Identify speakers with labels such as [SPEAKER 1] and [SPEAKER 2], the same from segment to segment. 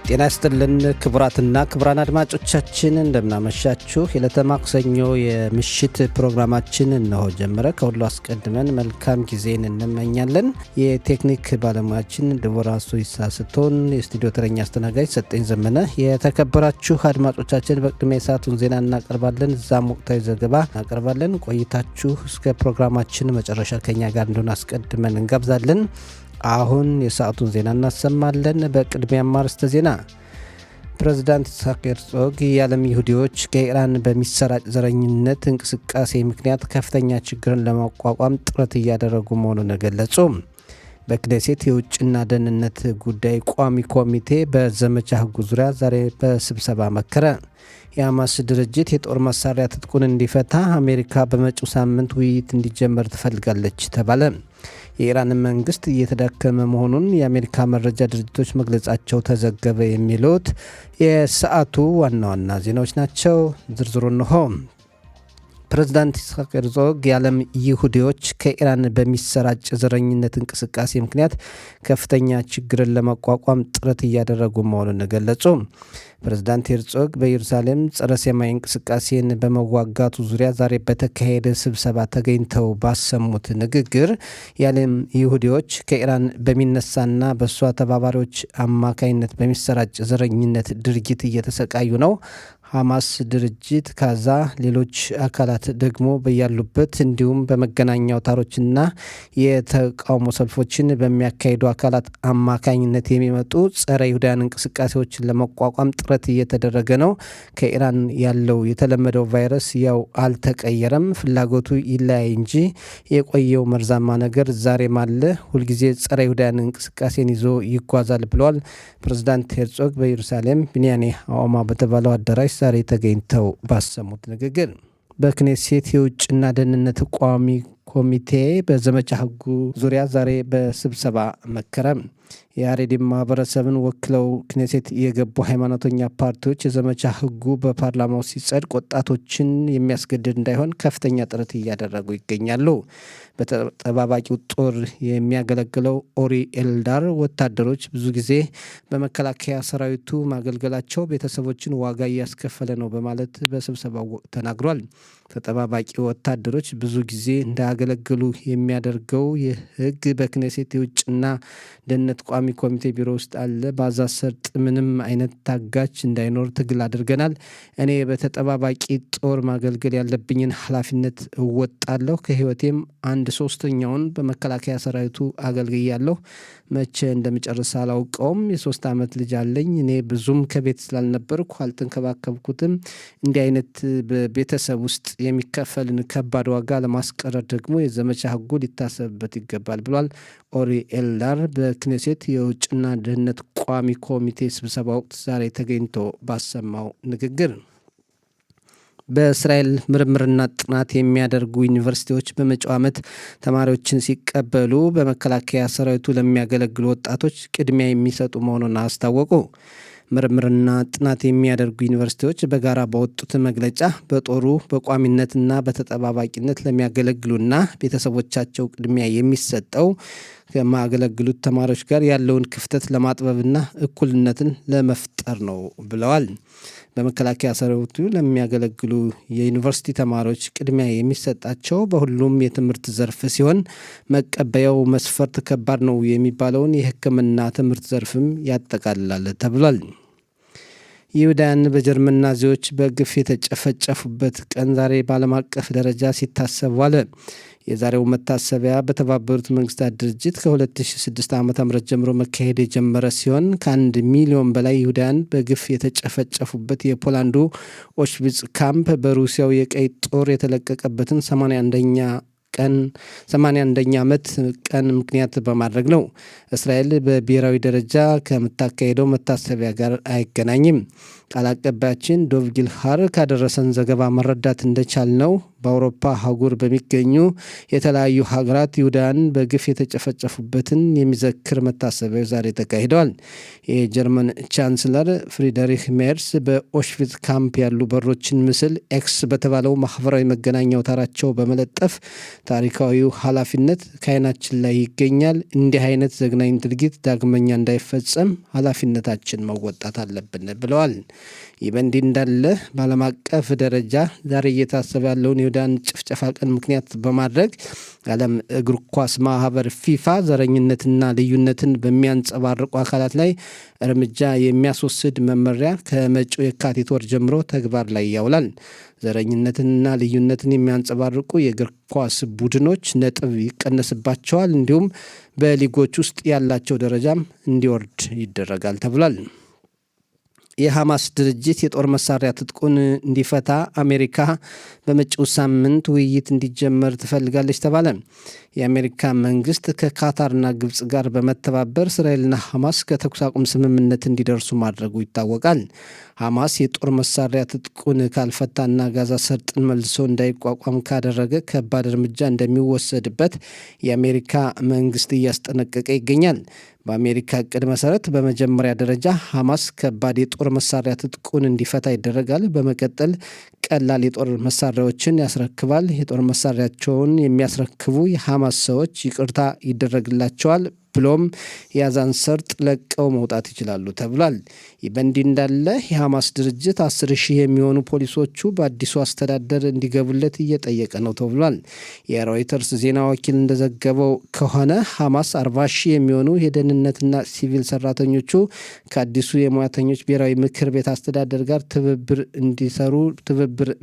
[SPEAKER 1] ጤና ይስጥልን ክቡራትና ክቡራን አድማጮቻችን እንደምናመሻችሁ። የዕለተ ማክሰኞ የምሽት ፕሮግራማችን እነሆ ጀመረ። ከሁሉ አስቀድመን መልካም ጊዜን እንመኛለን። የቴክኒክ ባለሙያችን ድቦራ ሶይሳ ስትሆን የስቱዲዮ ተረኛ አስተናጋጅ ሰጠኝ ዘመነ። የተከበራችሁ አድማጮቻችን በቅድሚያ የሰዓቱን ዜና እናቀርባለን። እዛም ወቅታዊ ዘገባ እናቀርባለን። ቆይታችሁ እስከ ፕሮግራማችን መጨረሻ ከኛ ጋር እንደሆነ አስቀድመን እንጋብዛለን። አሁን የሰዓቱን ዜና እናሰማለን። በቅድሚያ አርዕስተ ዜና። ፕሬዝዳንት ኢሳቅ ሄርዞግ የዓለም ይሁዲዎች ከኢራን በሚሰራጭ ዘረኝነት እንቅስቃሴ ምክንያት ከፍተኛ ችግርን ለማቋቋም ጥረት እያደረጉ መሆኑን ገለጹ። በክኔሴት የውጭና ደህንነት ጉዳይ ቋሚ ኮሚቴ በዘመቻ ሕጉ ዙሪያ ዛሬ በስብሰባ መከረ። የሐማስ ድርጅት የጦር መሳሪያ ትጥቁን እንዲፈታ አሜሪካ በመጪው ሳምንት ውይይት እንዲጀመር ትፈልጋለች ተባለ። የኢራን መንግስት እየተዳከመ መሆኑን የአሜሪካ መረጃ ድርጅቶች መግለጻቸው ተዘገበ። የሚሉት የሰዓቱ ዋና ዋና ዜናዎች ናቸው። ዝርዝሩ እንሆ። ፕሬዝዳንት ኢሳቅ ሄርዞግ የዓለም ይሁዲዎች ከኢራን በሚሰራጭ ዘረኝነት እንቅስቃሴ ምክንያት ከፍተኛ ችግርን ለመቋቋም ጥረት እያደረጉ መሆኑን ገለጹ። ፕሬዝዳንት ሄርዞግ በኢየሩሳሌም ጸረ ሴማዊ እንቅስቃሴን በመዋጋቱ ዙሪያ ዛሬ በተካሄደ ስብሰባ ተገኝተው ባሰሙት ንግግር የዓለም ይሁዲዎች ከኢራን በሚነሳና በእሷ ተባባሪዎች አማካይነት በሚሰራጭ ዘረኝነት ድርጊት እየተሰቃዩ ነው። ሐማስ ድርጅት ካዛ፣ ሌሎች አካላት ደግሞ በያሉበት እንዲሁም በመገናኛ አውታሮችና የተቃውሞ ሰልፎችን በሚያካሂዱ አካላት አማካኝነት የሚመጡ ጸረ ይሁዳውያን እንቅስቃሴዎችን ለመቋቋም ጥረት እየተደረገ ነው። ከኢራን ያለው የተለመደው ቫይረስ ያው አልተቀየረም። ፍላጎቱ ይለያይ እንጂ የቆየው መርዛማ ነገር ዛሬም አለ። ሁልጊዜ ጸረ ይሁዳውያን እንቅስቃሴን ይዞ ይጓዛል ብለዋል። ፕሬዝዳንት ሄርዞግ በኢየሩሳሌም ቢንያኔ አዋማ በተባለው አዳራሽ ዛሬ ተገኝተው ባሰሙት ንግግር በክኔሴት የውጭና ደህንነት ቋሚ ኮሚቴ በዘመቻ ሕጉ ዙሪያ ዛሬ በስብሰባ መከረ። የአሬዲም ማህበረሰብን ወክለው ክኔሴት የገቡ ሃይማኖተኛ ፓርቲዎች የዘመቻ ሕጉ በፓርላማው ሲጸድቅ ወጣቶችን የሚያስገድድ እንዳይሆን ከፍተኛ ጥረት እያደረጉ ይገኛሉ። በተጠባባቂው ጦር የሚያገለግለው ኦሪ ኤልዳር ወታደሮች ብዙ ጊዜ በመከላከያ ሰራዊቱ ማገልገላቸው ቤተሰቦችን ዋጋ እያስከፈለ ነው በማለት በስብሰባው ወቅት ተናግሯል። ተጠባባቂ ወታደሮች ብዙ ጊዜ እንዳያገለግሉ የሚያደርገው ይህ ሕግ በክኔሴት የውጭና ደህንነት ቋሚ ኮሚቴ ቢሮ ውስጥ አለ። በጋዛ ሰርጥ ምንም አይነት ታጋች እንዳይኖር ትግል አድርገናል። እኔ በተጠባባቂ ጦር ማገልገል ያለብኝን ኃላፊነት እወጣለሁ። ከህይወቴም 1/3ኛውን በመከላከያ ሰራዊቱ አገልግያለሁ። መቼ እንደምጨርስ አላውቀውም። የ3 ዓመት ልጅ አለኝ። እኔ ብዙም ከቤት ስላልነበርኩ አልተንከባከብኩትም። እንዲህ አይነት በቤተሰብ ውስጥ የሚከፈልን ከባድ ዋጋ ለማስቀረት ደግሞ የዘመቻ ሕጉ ሊታሰብበት ይገባል ብሏል። ኦሪ ኤልዳር በክኔሴት የውጭና ደህንነት ቋሚ ኮሚቴ ስብሰባ ወቅት ዛሬ ተገኝቶ ባሰማው ንግግር በእስራኤል ምርምርና ጥናት የሚያደርጉ ዩኒቨርሲቲዎች በመጪው ዓመት ተማሪዎችን ሲቀበሉ በመከላከያ ሰራዊቱ ለሚያገለግሉ ወጣቶች ቅድሚያ የሚሰጡ መሆኑን አስታወቁ። ምርምርና ጥናት የሚያደርጉ ዩኒቨርሲቲዎች በጋራ በወጡት መግለጫ በጦሩ በቋሚነትና በተጠባባቂነት ለሚያገለግሉና ቤተሰቦቻቸው ቅድሚያ የሚሰጠው ከማያገለግሉት ተማሪዎች ጋር ያለውን ክፍተት ለማጥበብና እኩልነትን ለመፍጠር ነው ብለዋል። በመከላከያ ሰራዊቱ ለሚያገለግሉ የዩኒቨርሲቲ ተማሪዎች ቅድሚያ የሚሰጣቸው በሁሉም የትምህርት ዘርፍ ሲሆን መቀበያው መስፈርት ከባድ ነው የሚባለውን የሕክምና ትምህርት ዘርፍም ያጠቃልላል ተብሏል። ይሁዳውያን በጀርመን ናዚዎች በግፍ የተጨፈጨፉበት ቀን ዛሬ በዓለም አቀፍ ደረጃ ሲታሰብ ዋለ። የዛሬው መታሰቢያ በተባበሩት መንግስታት ድርጅት ከ2006 ዓ.ም ጀምሮ መካሄድ የጀመረ ሲሆን ከ1 ሚሊዮን በላይ ይሁዳውያን በግፍ የተጨፈጨፉበት የፖላንዱ ኦሽቪትዝ ካምፕ በሩሲያው የቀይ ጦር የተለቀቀበትን 81ኛ ዓመት ቀን ምክንያት በማድረግ ነው። እስራኤል በብሔራዊ ደረጃ ከምታካሄደው መታሰቢያ ጋር አይገናኝም። ቃል አቀባያችን ዶቭ ጊልሃር ካደረሰን ዘገባ መረዳት እንደቻል ነው በአውሮፓ አህጉር በሚገኙ የተለያዩ ሀገራት ይሁዳውያን በግፍ የተጨፈጨፉበትን የሚዘክር መታሰቢያ ዛሬ ተካሂደዋል። የጀርመን ቻንስለር ፍሪደሪክ ሜርስ በኦሽቪትዝ ካምፕ ያሉ በሮችን ምስል ኤክስ በተባለው ማህበራዊ መገናኛ አውታራቸው በመለጠፍ ታሪካዊው ኃላፊነት ከዓይናችን ላይ ይገኛል። እንዲህ አይነት ዘግናኝ ድርጊት ዳግመኛ እንዳይፈጸም ኃላፊነታችን መወጣት አለብን ብለዋል። ይህ በእንዲህ እንዳለ በዓለም አቀፍ ደረጃ ዛሬ እየታሰበ ያለውን የሱዳን ጭፍጨፋ ቀን ምክንያት በማድረግ የዓለም እግር ኳስ ማህበር ፊፋ ዘረኝነትና ልዩነትን በሚያንጸባርቁ አካላት ላይ እርምጃ የሚያስወስድ መመሪያ ከመጪው የካቲት ወር ጀምሮ ተግባር ላይ ያውላል። ዘረኝነትንና ልዩነትን የሚያንጸባርቁ የእግር ኳስ ቡድኖች ነጥብ ይቀነስባቸዋል፣ እንዲሁም በሊጎች ውስጥ ያላቸው ደረጃም እንዲወርድ ይደረጋል ተብሏል። የሐማስ ድርጅት የጦር መሳሪያ ትጥቁን እንዲፈታ አሜሪካ በመጪው ሳምንት ውይይት እንዲጀመር ትፈልጋለች ተባለ። የአሜሪካ መንግስት ከካታርና ግብጽ ጋር በመተባበር እስራኤልና ሐማስ ከተኩስ አቁም ስምምነት እንዲደርሱ ማድረጉ ይታወቃል። ሐማስ የጦር መሳሪያ ትጥቁን ካልፈታና ጋዛ ሰርጥን መልሶ እንዳይቋቋም ካደረገ ከባድ እርምጃ እንደሚወሰድበት የአሜሪካ መንግስት እያስጠነቀቀ ይገኛል። በአሜሪካ እቅድ መሰረት በመጀመሪያ ደረጃ ሐማስ ከባድ የጦር መሳሪያ ትጥቁን እንዲፈታ ይደረጋል። በመቀጠል ቀላል የጦር መሳሪያዎችን ያስረክባል። የጦር መሳሪያቸውን የሚያስረክቡ የሐማስ ሰዎች ይቅርታ ይደረግላቸዋል፣ ብሎም የጋዛን ሰርጥ ለቀው መውጣት ይችላሉ ተብሏል። ይህ በእንዲህ እንዳለ የሐማስ ድርጅት 10,000 የሚሆኑ ፖሊሶቹ በአዲሱ አስተዳደር እንዲገቡለት እየጠየቀ ነው ተብሏል። የሮይተርስ ዜና ወኪል እንደዘገበው ከሆነ ሐማስ 40,000 የሚሆኑ የደህንነትና ሲቪል ሰራተኞቹ ከአዲሱ የሙያተኞች ብሔራዊ ምክር ቤት አስተዳደር ጋር ትብብር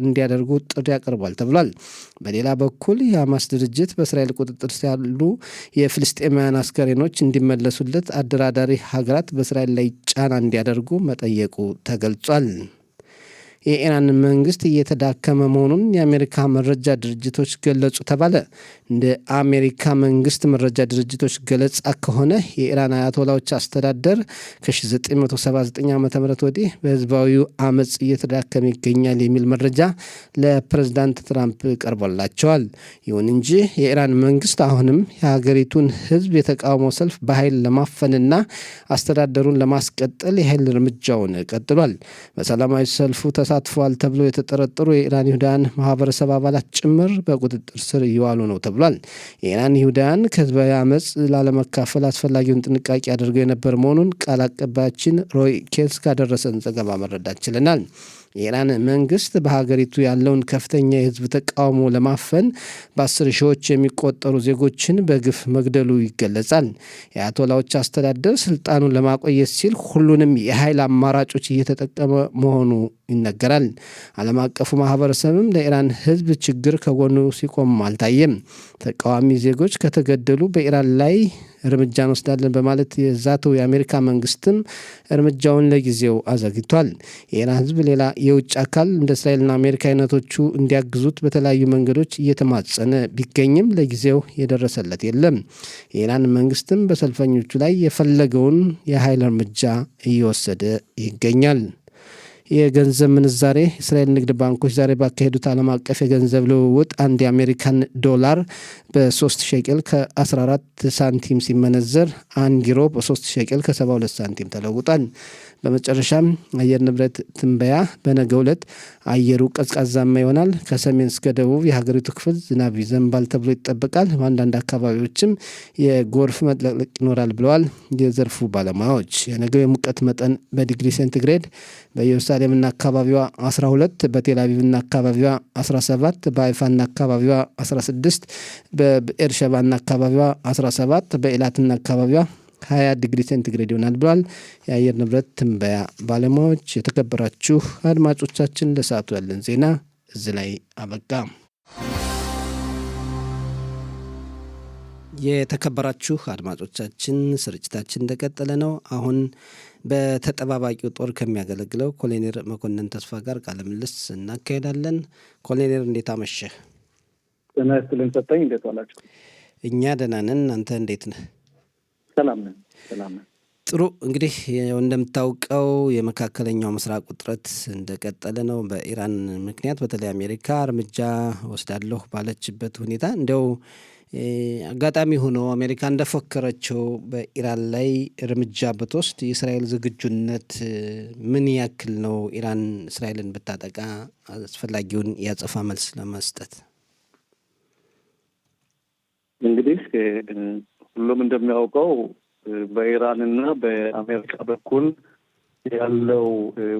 [SPEAKER 1] እንዲያደርጉ ጥሪ አቅርቧል ተብሏል። በሌላ በኩል የሐማስ ድርጅት በእስራኤል ቁጥጥር ስር ያሉ የፍልስጤማውያን አስከሬኖች እንዲመለሱለት አደራዳሪ ሀገራት በእስራኤል ላይ ጫና እንዲያደርጉ መጠየቁ ተገልጿል። የኢራን መንግስት እየተዳከመ መሆኑን የአሜሪካ መረጃ ድርጅቶች ገለጹ ተባለ። እንደ አሜሪካ መንግስት መረጃ ድርጅቶች ገለጻ ከሆነ የኢራን አያቶላዎች አስተዳደር ከ1979 ዓ ም ወዲህ በህዝባዊው አመፅ እየተዳከመ ይገኛል የሚል መረጃ ለፕሬዝዳንት ትራምፕ ቀርቦላቸዋል። ይሁን እንጂ የኢራን መንግስት አሁንም የሀገሪቱን ህዝብ የተቃውሞ ሰልፍ በኃይል ለማፈንና አስተዳደሩን ለማስቀጠል የኃይል እርምጃውን ቀጥሏል። በሰላማዊ ሰልፉ ተሳትፈዋል ተብሎ የተጠረጠሩ የኢራን ይሁዳውያን ማህበረሰብ አባላት ጭምር በቁጥጥር ስር እየዋሉ ነው ተብሏል። የኢራን ይሁዳውያን ከህዝባዊ አመፅ ላለመካፈል አስፈላጊውን ጥንቃቄ አድርገው የነበር መሆኑን ቃል አቀባያችን ሮይ ኬስ ካደረሰን ዘገባ መረዳት ችለናል። የኢራን መንግስት በሀገሪቱ ያለውን ከፍተኛ የህዝብ ተቃውሞ ለማፈን በ10 ሺዎች የሚቆጠሩ ዜጎችን በግፍ መግደሉ ይገለጻል። የአያቶላዎች አስተዳደር ስልጣኑን ለማቆየት ሲል ሁሉንም የኃይል አማራጮች እየተጠቀመ መሆኑ ይነገራል። ዓለም አቀፉ ማህበረሰብም ለኢራን ህዝብ ችግር ከጎኑ ሲቆም አልታየም። ተቃዋሚ ዜጎች ከተገደሉ በኢራን ላይ እርምጃ እንወስዳለን በማለት የዛተው የአሜሪካ መንግስትም እርምጃውን ለጊዜው አዘግቷል። የኢራን ህዝብ ሌላ የውጭ አካል እንደ እስራኤልና አሜሪካ አይነቶቹ እንዲያግዙት በተለያዩ መንገዶች እየተማጸነ ቢገኝም ለጊዜው የደረሰለት የለም። የኢራን መንግስትም በሰልፈኞቹ ላይ የፈለገውን የኃይል እርምጃ እየወሰደ ይገኛል። የገንዘብ ምንዛሬ እስራኤል ንግድ ባንኮች ዛሬ ባካሄዱት ዓለም አቀፍ የገንዘብ ልውውጥ አንድ የአሜሪካን ዶላር በ3 ሸቄል ከ14 ሳንቲም ሲመነዘር 1 ዩሮ በ3 ሸቄል ከ72 ሳንቲም ተለውጧል። በመጨረሻም አየር ንብረት ትንበያ በነገው ዕለት አየሩ ቀዝቃዛማ ይሆናል። ከሰሜን እስከ ደቡብ የሀገሪቱ ክፍል ዝናብ ይዘንባል ተብሎ ይጠበቃል። በአንዳንድ አካባቢዎችም የጎርፍ መጥለቅለቅ ይኖራል ብለዋል የዘርፉ ባለሙያዎች። የነገው የሙቀት መጠን በዲግሪ ሴንቲግሬድ በኢየሩሳሌምና አካባቢዋ 12፣ በቴልአቪቭና አካባቢዋ 17፣ በሃይፋና አካባቢዋ 16፣ በኤርሸባና አካባቢዋ 17፣ በኤላትና አካባቢዋ 20 ዲግሪ ሴንቲግሬድ ይሆናል ብሏል የአየር ንብረት ትንበያ ባለሙያዎች። የተከበራችሁ አድማጮቻችን ለሰዓቱ ያለን ዜና እዚህ ላይ አበቃ። የተከበራችሁ አድማጮቻችን ስርጭታችን እንደቀጠለ ነው። አሁን በተጠባባቂው ጦር ከሚያገለግለው ኮሎኔል መኮንን ተስፋ ጋር ቃለ ምልልስ እናካሄዳለን። ኮሎኔል እንዴት አመሸህ?
[SPEAKER 2] ጤና ይስጥልኝ ሰጠኝ። እንዴት ዋላችሁ?
[SPEAKER 1] እኛ ደህና ነን። አንተ እንዴት ነህ?
[SPEAKER 2] ሰላም ነን።
[SPEAKER 1] ጥሩ። እንግዲህ እንደምታውቀው የመካከለኛው ምስራቅ ውጥረት እንደቀጠለ ነው። በኢራን ምክንያት በተለይ አሜሪካ እርምጃ ወስዳለሁ ባለችበት ሁኔታ እንዲያው አጋጣሚ ሆኖ አሜሪካ እንደፎከረችው በኢራን ላይ እርምጃ ብትወስድ የእስራኤል ዝግጁነት ምን ያክል ነው? ኢራን እስራኤልን ብታጠቃ አስፈላጊውን ያጸፋ መልስ ለመስጠት
[SPEAKER 2] እንግዲህ ሁሉም እንደሚያውቀው በኢራንና በአሜሪካ በኩል ያለው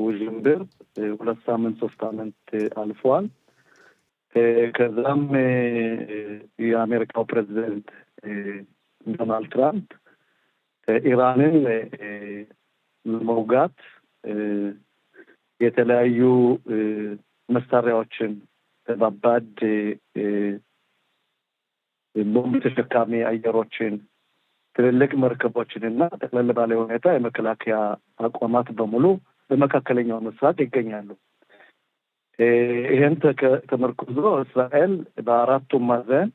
[SPEAKER 2] ውዥንብር 2 ሳምንት 3 ሳምንት አልፏል። ከዛም የአሜሪካው ፕሬዚደንት ዶናልድ ትራምፕ ኢራንን ለመውጋት የተለያዩ መሳሪያዎችን ከባባድ ቦምብ ተሸካሚ አየሮችን፣ ትልልቅ መርከቦችን እና ጠቅለል ባለ ሁኔታ የመከላከያ አቋማት በሙሉ በመካከለኛው ምስራቅ ይገኛሉ። ይህን ተመርኩዞ እስራኤል በአራቱም ማዕዘን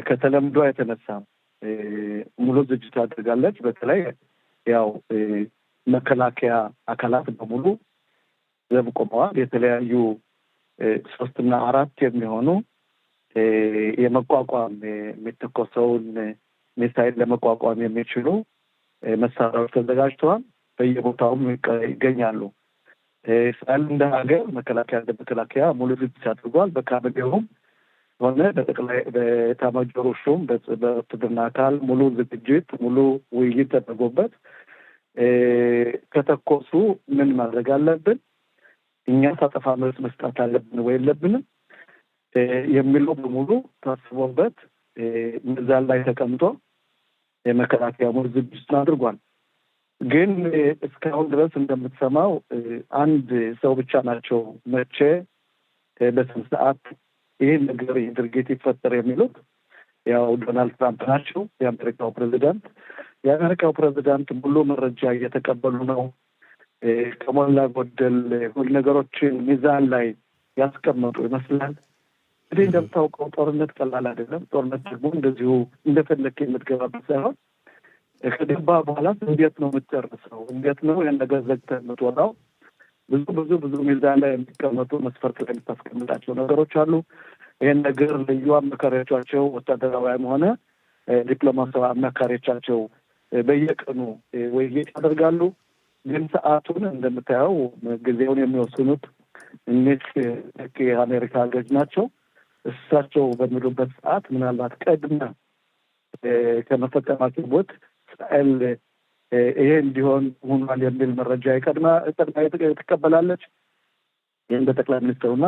[SPEAKER 2] ከተለምዶ የተነሳ ሙሉ ዝግጅት አድርጋለች። በተለይ ያው መከላከያ አካላት በሙሉ ዘብ ቆመዋል። የተለያዩ 3 እና 4 የሚሆኑ የመቋቋም የሚተኮሰውን ሚሳይል ለመቋቋም የሚችሉ መሳሪያዎች ተዘጋጅተዋል። በየቦታውም ይገኛሉ። እስራኤል እንደ ሀገር መከላከያ እንደ መከላከያ ሙሉ ዝግጅት አድርጓል። በካቢኔውም ሆነ በኤታማዦር ሹም በውትድርና አካል ሙሉ ዝግጅት ሙሉ ውይይት ተደርጎበት ከተኮሱ ምን ማድረግ አለብን፣ እኛ አጸፋ መልስ መስጠት አለብን ወይ የለብንም የሚለው በሙሉ ታስቦበት ሚዛን ላይ ተቀምጦ የመከላከያ ሙሉ ዝግጅት አድርጓል። ግን እስካሁን ድረስ እንደምትሰማው አንድ ሰው ብቻ ናቸው መቼ በስንት ሰዓት ይህን ነገር ይህ ድርጊት ይፈጠር የሚሉት ያው ዶናልድ ትራምፕ ናቸው፣ የአሜሪካው ፕሬዚዳንት። የአሜሪካው ፕሬዚዳንት ሙሉ መረጃ እየተቀበሉ ነው። ከሞላ ጎደል ሁሉ ነገሮችን ሚዛን ላይ ያስቀመጡ ይመስላል። እንግዲህ እንደምታውቀው ጦርነት ቀላል አይደለም። ጦርነት ደግሞ እንደዚሁ እንደፈለክ የምትገባበት ሳይሆን ከገባ በኋላ እንዴት ነው የምትጨርሰው? እንዴት ነው ያን ነገር ዘግተህ የምትወጣው? ብዙ ሚዛን ላይ የሚቀመጡ መስፈርት ላይ የምታስቀምጣቸው ነገሮች አሉ። ይህን ነገር ልዩ አማካሪዎቻቸው ወታደራዊም ሆነ ዲፕሎማሲያዊ አማካሪዎቻቸው በየቀኑ ውይይት ያደርጋሉ። ግን ሰዓቱን እንደምታየው ጊዜውን የሚወስኑት እነዚህ የአሜሪካ ገዥ ናቸው። እሳቸው በሚሉበት ሰዓት ምናልባት ቀድመ ከመፈጸማቸው ቦት እስራኤል ይሄ እንዲሆን ሆኗል የሚል መረጃ ቀድማ ትቀበላለች። ይህም በጠቅላይ ሚኒስትሩና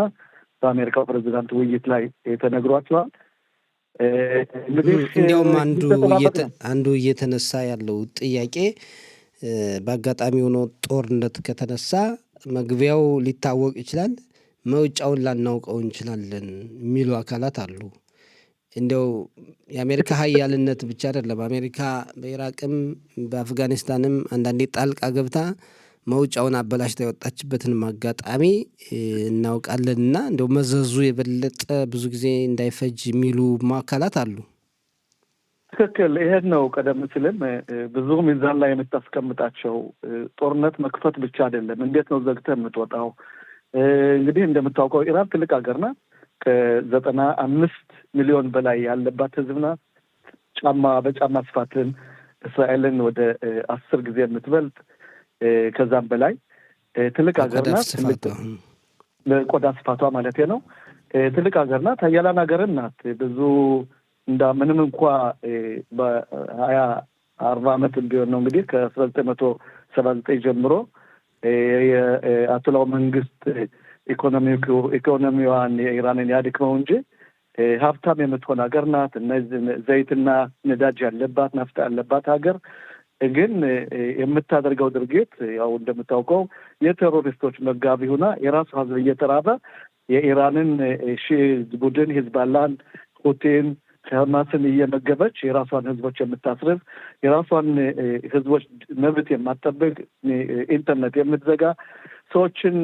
[SPEAKER 2] በአሜሪካው ፕሬዚዳንት ውይይት ላይ ተነግሯቸዋል።
[SPEAKER 1] እንዲያውም አንዱ እየተነሳ ያለው ጥያቄ በአጋጣሚ ሆኖ ጦርነት ከተነሳ መግቢያው ሊታወቅ ይችላል፣ መውጫውን ላናውቀው እንችላለን የሚሉ አካላት አሉ። እንዲያው የአሜሪካ ሀያልነት ብቻ አይደለም። አሜሪካ በኢራቅም በአፍጋኒስታንም አንዳንዴ ጣልቃ ገብታ መውጫውን አበላሽታ የወጣችበትን አጋጣሚ እናውቃለንና እንደው መዘዙ የበለጠ ብዙ ጊዜ እንዳይፈጅ የሚሉ አካላት አሉ።
[SPEAKER 2] ትክክል። ይሄን ነው ቀደም ሲልም ብዙ ሚዛን ላይ የምታስቀምጣቸው። ጦርነት መክፈት ብቻ አይደለም፣ እንዴት ነው ዘግተህ የምትወጣው? እንግዲህ እንደምታውቀው ኢራን ትልቅ ሀገር ናት። ከ95 ሚሊዮን በላይ ያለባት ህዝብ ናት። በጫማ ስፋትን እስራኤልን ወደ 10 ጊዜ የምትበልጥ ከዛም በላይ ትልቅ ሀገር ናት። ቆዳ ስፋቷ ማለት ነው። ትልቅ ሀገር ናት። ሀያላን ሀገርን ናት። ብዙ ምንም እንኳ በ20-40 ዓመት ቢሆን ነው እንግዲህ ከ1979 ጀምሮ የአያቶላው መንግስት ኢኮኖሚዋን የኢራንን ያድክመው እንጂ ሀብታም የምትሆን ሀገር ናት። እነዚህ ዘይትና ነዳጅ ያለባት ናፍጣ ያለባት ሀገር ግን የምታደርገው ድርጊት ያው እንደምታውቀው የቴሮሪስቶች መጋቢ ሆና የራሱ ህዝብ እየተራበ የኢራንን ቡድን ሂዝባላን፣ ሁቲን፣ ሐማስን እየመገበች የራሷን ህዝቦች የምታስርፍ የራሷን ህዝቦች መብት የማትጠብቅ ኢንተርኔት የምትዘጋ ሰዎችን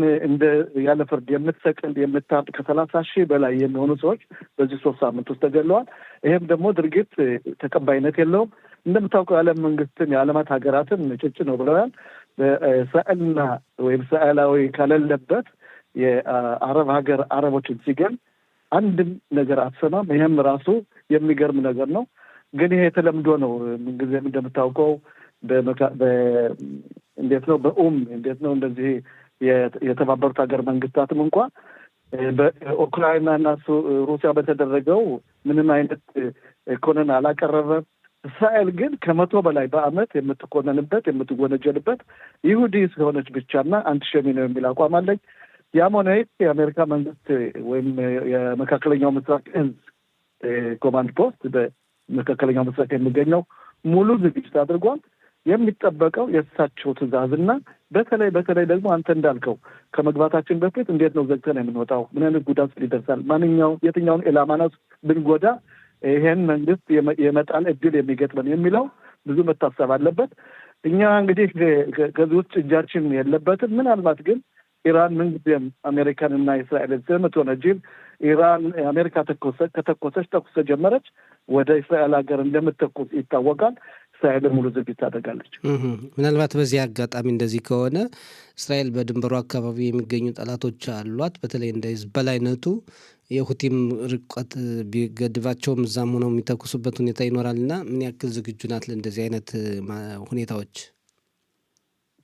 [SPEAKER 2] ያለ ፍርድ የምትሰቅል የምታርድ ከ30,000 በላይ የሚሆኑ ሰዎች በዚህ 3 ሳምንት ውስጥ ተገድለዋል። ይሄም ደግሞ ድርጊት ተቀባይነት የለውም። እንደምታውቀው የዓለም መንግስትን የዓለማት ሀገራትን ጭጭ ነው ብለዋል። በእስራኤልና ወይም እስራኤላዊ ከሌለበት የአረብ ሀገር አረቦችን ሲገል አንድም ነገር አትሰማም። ይህም ራሱ የሚገርም ነገር ነው። ግን ይሄ የተለምዶ ነው። ምንጊዜም እንደምታውቀው እንዴት ነው እንዴት ነው እንደዚህ የተባበሩት ሀገር መንግስታትም እንኳን በኡክራይናና ሩሲያ በተደረገው ምንም አይነት ኮነን አላቀረበም። እስራኤል ግን ከመቶ በላይ በአመት የምትኮነንበት የምትወነጀልበት ይሁዲ ስለሆነች ብቻና አንቲሸሚ ነው የሚል አቋም አለኝ። ያም ሆነ ይህ የአሜሪካ መንግስት ወይም የመካከለኛው ምስራቅ እዝ ኮማንድ ፖስት በመካከለኛው ምስራቅ የሚገኘው ሙሉ ዝግጅት አድርጓል። የሚጠበቀው የእሳቸው ትዕዛዝና በተለይ ደግሞ አንተ እንዳልከው ከመግባታችን በፊት እንዴት ነው ዘግተን የምንወጣው? ምን አይነት ጉዳት ሊደርሳል? የትኛውን ኢላማናስ ብንጎዳ ይሄን መንግስት የመጣል እድል የሚገጥመን የሚለው ብዙ መታሰብ አለበት። እኛ እንግዲህ ከዚህ ውስጥ እጃችን የለበትም። ምናልባት ግን ኢራን ምንጊዜም አሜሪካንና እስራኤልን ስለምትወነጅል ኢራን አሜሪካ ከተኮሰች ተኩስ ጀመረች ወደ እስራኤል ሀገር እንደምትተኩስ ይታወቃል። እስራኤል ሙሉ ዝግጅት ታደርጋለች።
[SPEAKER 1] ምናልባት በዚህ አጋጣሚ እንደዚህ ከሆነ እስራኤል በድንበሩ አካባቢ የሚገኙ ጠላቶች አሏት። በተለይ እንደ ሂዝቦላ አይነቱ የሁቲም ርቀት ቢገድባቸውም እዛም ሆነው የሚተኩሱበት ሁኔታ ይኖራል እና ምን ያክል ዝግጁ ናት ለእንደዚህ አይነት ሁኔታዎች?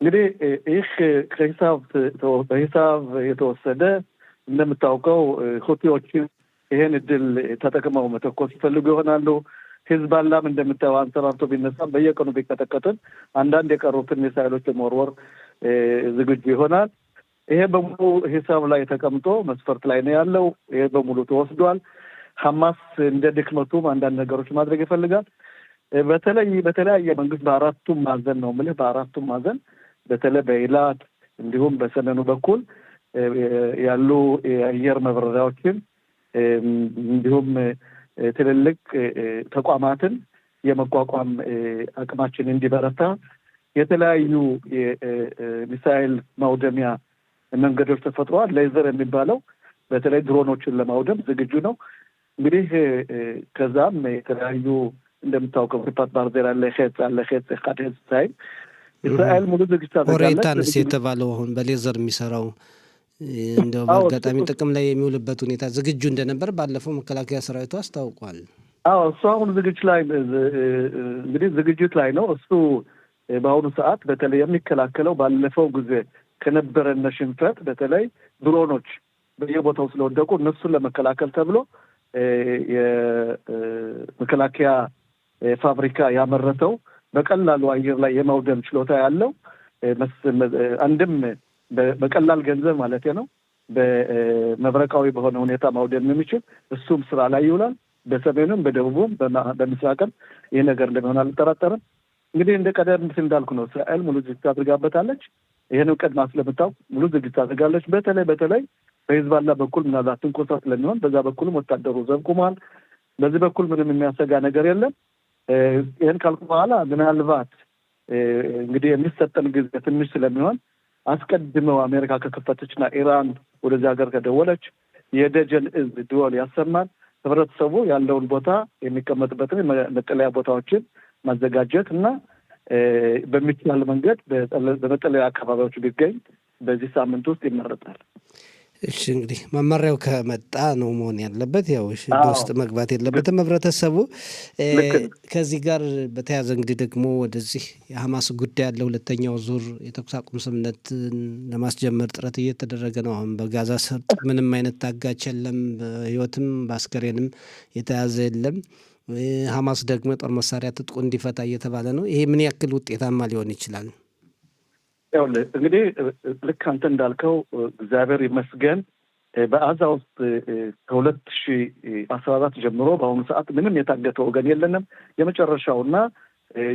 [SPEAKER 2] እንግዲህ ይህ በሂሳብ የተወሰደ እንደምታውቀው ሁቲዎችን ይሄን እድል ተጠቅመው መተኮስ ይፈልጉ ይሆናሉ። ሂዝቦላም እንደምታየው አንሰራርቶ ቢነሳም በየቀኑ ቢቀጠቀጥን አንዳንድ የቀሩትን ሚሳይሎች የመወርወር ዝግጁ ይሆናል። ይሄ በሙሉ ሂሳብ ላይ ተቀምጦ መስፈርት ላይ ነው ያለው። ይሄ በሙሉ ተወስዷል። ሐማስ እንደ ድክመቱም አንዳንድ ነገሮች ማድረግ ይፈልጋል። በተለያየ መንግስት በአራቱም ማዕዘን ነው የምልህ፣ በአራቱም ማዕዘን በተለይ በኢላት እንዲሁም በሰሜኑ በኩል ያሉ የአየር መብረሪያዎችን እንዲሁም ትልልቅ ተቋማትን የመቋቋም አቅማችን እንዲበረታ የተለያዩ ሚሳኤል ማውደሚያ መንገዶች ተፈጥረዋል። ሌዘር የሚባለው በተለይ ድሮኖችን ለማውደም ዝግጁ ነው። እንግዲህ ከዛም የተለያዩ እንደምታውቀው ሪፓት ባርዜር አለ፣ ሄጽ አለ፣ ሄጽ ሄጽ ሳይ እስራኤል ሙሉ ዝግጅት አድርጋለች።
[SPEAKER 1] ኦሬታንስ የተባለው አሁን በሌዘር የሚሰራው እንደው በአጋጣሚ ጥቅም ላይ የሚውልበት ሁኔታ ዝግጁ እንደነበር ባለፈው መከላከያ ሰራዊቱ አስታውቋል።
[SPEAKER 2] እሱ አሁን ዝግጅት ላይ ነው። እሱ በአሁኑ ሰዓት በተለይ የሚከላከለው ባለፈው ጊዜ ከነበረን ሽንፈት በተለይ ድሮኖች በየቦታው ስለወደቁ እነሱን ለመከላከል ተብሎ የመከላከያ ፋብሪካ ያመረተው በቀላሉ አየር ላይ የማውደም ችሎታ ያለው አንድም በቀላል ገንዘብ ማለት ነው በመብረቃዊ በሆነ ሁኔታ ማውደም የሚችል እሱም ስራ ላይ ይውላል። በሰሜኑም በደቡቡም በምስራቅም ይህ ነገር እንደሚሆን አልጠራጠርም። እንግዲህ እንደ ቀደም ሲል እንዳልኩ ነው እስራኤል ሙሉ ዝግጅት አድርጋበታለች። ይህንም ቀድማ ስለምታውቅ ሙሉ ዝግጅት አድርጋለች። በተለይ በሂዝቦላ በኩል ምናልባት ትንኮሳ ስለሚሆን በዛ በኩልም ወታደሩ ዘብቁሟል። በዚህ በኩል ምንም የሚያሰጋ ነገር የለም። ይህን ካልኩ በኋላ ምናልባት እንግዲህ የሚሰጠን ጊዜ ትንሽ ስለሚሆን አስቀድመው አሜሪካ ከከፈተችና ኢራን ወደዚህ ሀገር ከደወለች የደጀን እዝ ደወል ያሰማል። ህብረተሰቡ ያለውን ቦታ የሚቀመጥበትን መጠለያ ቦታዎችን ማዘጋጀት እና በሚቻል መንገድ በመጠለያ አካባቢዎች ቢገኝ በዚህ ሳምንት ውስጥ ይመረጣል።
[SPEAKER 1] እሺ እንግዲህ መመሪያው ከመጣ ነው መሆን ያለበት። ያው በውስጥ መግባት የለበትም ህብረተሰቡ። ከዚህ ጋር በተያያዘ እንግዲህ ደግሞ ወደዚህ የሐማስ ጉዳይ ያለ ሁለተኛው ዙር የተኩስ አቁም ስምምነትን ለማስጀመር ጥረት እየተደረገ ነው። አሁን በጋዛ ሰርጥ ምንም አይነት ታጋች የለም፣ በህይወትም በአስከሬንም የተያዘ የለም። ሐማስ ደግሞ የጦር መሳሪያ ትጥቁ እንዲፈታ እየተባለ ነው። ይሄ ምን ያክል ውጤታማ ሊሆን ይችላል?
[SPEAKER 2] እንግዲህ ልክ አንተ እንዳልከው እግዚአብሔር ይመስገን በአዛ ውስጥ ከ2014 ጀምሮ በአሁኑ ሰዓት ምንም የታገተ ወገን የለንም። የመጨረሻውና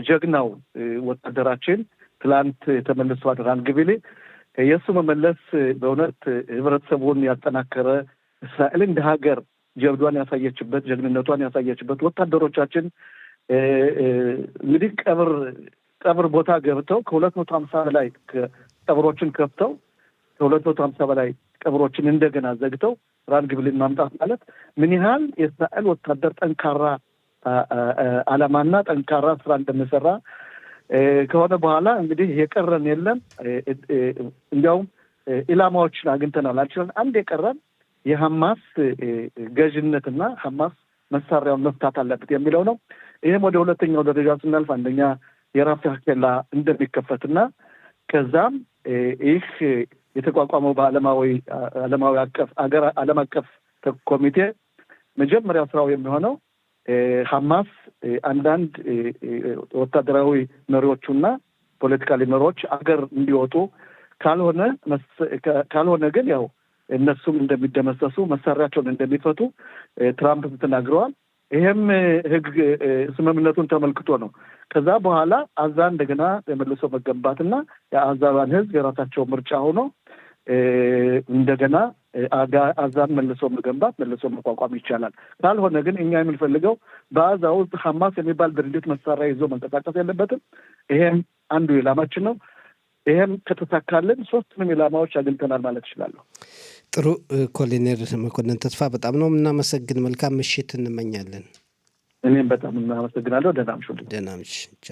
[SPEAKER 2] ጀግናው ወታደራችን ትላንት ተመልሷል ራንግቪሌ። የእሱ መመለስ በእውነት ህብረተሰቡን ያጠናከረ እስራኤል እንደ ሀገር ጀብዷን ያሳየችበት ጀግንነቷን ያሳየችበት ወታደሮቻችን እንግዲህ ቀብር ቦታ ገብተው ከ250 በላይ ቀብሮችን ከፍተው ከ250 በላይ ቀብሮችን እንደገና ዘግተው ራንግቪልን ማምጣት ማለት ምን ያህል የእስራኤል ወታደር ጠንካራ ዓላማና ጠንካራ ስራ እንደሚሰራ ከሆነ በኋላ እንግዲህ የቀረን የለም። እንዲያውም ኢላማዎችን አግኝተናል አልችለን። አንድ የቀረን የሐማስ ገዥነትና ሐማስ መሳሪያውን መፍታት አለበት የሚለው ነው። ይህም ወደ ሁለተኛው ደረጃ ስናልፍ አንደኛ የራፊያ ኬላ እንደሚከፈትና ከዛም ይህ የተቋቋመው ዓለም አቀፍ ኮሚቴ መጀመሪያ ስራው የሚሆነው ሐማስ አንዳንድ ወታደራዊ መሪዎቹና ፖለቲካሊ መሪዎች አገር እንዲወጡ ካልሆነ ግን ያው እነሱም እንደሚደመሰሱ መሳሪያቸውን እንደሚፈቱ ትራምፕ ተናግረዋል። ይሄም ህግ ስምምነቱን ተመልክቶ ነው። ከዛ በኋላ አዛ እንደገና መልሶ መገንባትና የአዛባን ህዝብ የራሳቸው ምርጫ ሆኖ እንደገና አዛን መልሶ መገንባት መልሶ መቋቋም ይቻላል። ካልሆነ ግን እኛ የምንፈልገው በአዛ ውስጥ ሐማስ የሚባል ድርጅት መሳሪያ ይዞ መንቀሳቀስ የለበትም። ይሄም አንዱ ኢላማችን ነው። ይሄም ከተሳካልን 3 ኢላማዎች አግኝተናል ማለት እችላለሁ።
[SPEAKER 1] ጥሩ ኮሎኔል መኮንን ተስፋ በጣም ነው የምናመሰግን። መልካም ምሽት እንመኛለን።
[SPEAKER 2] እኔም በጣም እናመሰግናለሁ። ደህና ምሽት።
[SPEAKER 1] ደህና ምሽት።